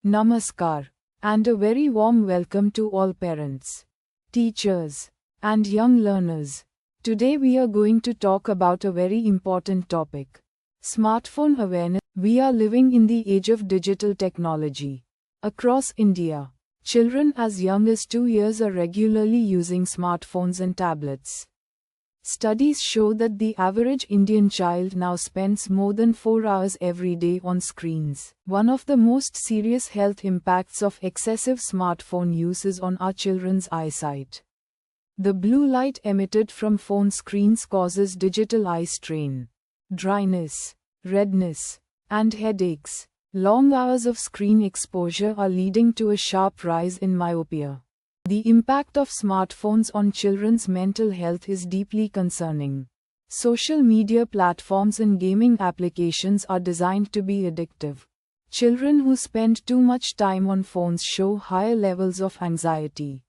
Namaskar, and a very warm welcome to all parents, teachers, and young learners. Today we are going to talk about a very important topic: smartphone awareness. We are living in the age of digital technology. Across India, children as young as 2 years are regularly using smartphones and tablets. Studies show that the average Indian child now spends more than 4 hours every day on screens. One of the most serious health impacts of excessive smartphone use is on our children's eyesight. The blue light emitted from phone screens causes digital eye strain, dryness, redness, and headaches. Long hours of screen exposure are leading to a sharp rise in myopia. The impact of smartphones on children's mental health is deeply concerning. Social media platforms and gaming applications are designed to be addictive. Children who spend too much time on phones show higher levels of anxiety,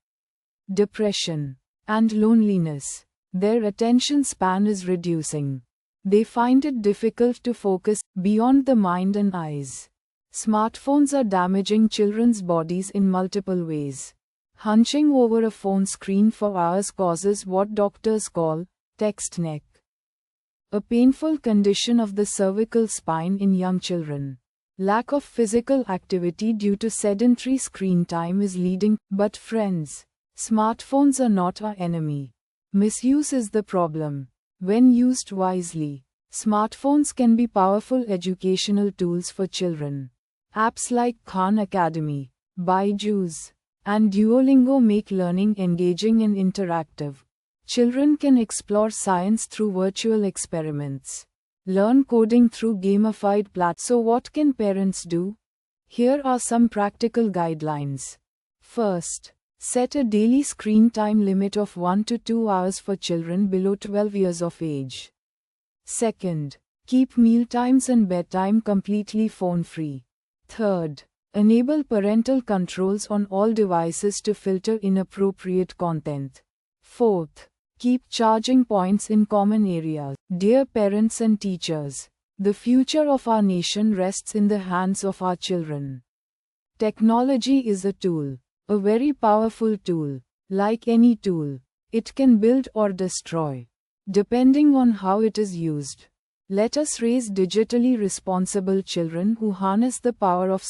depression, and loneliness. Their attention span is reducing. They find it difficult to focus beyond the mind and eyes. Smartphones are damaging children's bodies in multiple ways. Hunching over a phone screen for hours causes what doctors call text neck, a painful condition of the cervical spine in young children. Lack of physical activity due to sedentary screen time is leading. But friends, smartphones are not our enemy. Misuse is the problem. When used wisely, smartphones can be powerful educational tools for children. Apps like Khan Academy, Byju's, and Duolingo make learning engaging and interactive. Children can explore science through virtual experiments, learn coding through gamified platforms. So what can parents do? Here are some practical guidelines. First, set a daily screen time limit of 1 to 2 hours for children below 12 years of age. Second, keep meal times and bedtime completely phone-free. Third, enable parental controls on all devices to filter inappropriate content. Fourth, keep charging points in common areas. Dear parents and teachers, the future of our nation rests in the hands of our children. Technology is a tool, a very powerful tool. Like any tool, it can build or destroy, depending on how it is used. Let us raise digitally responsible children who harness the power of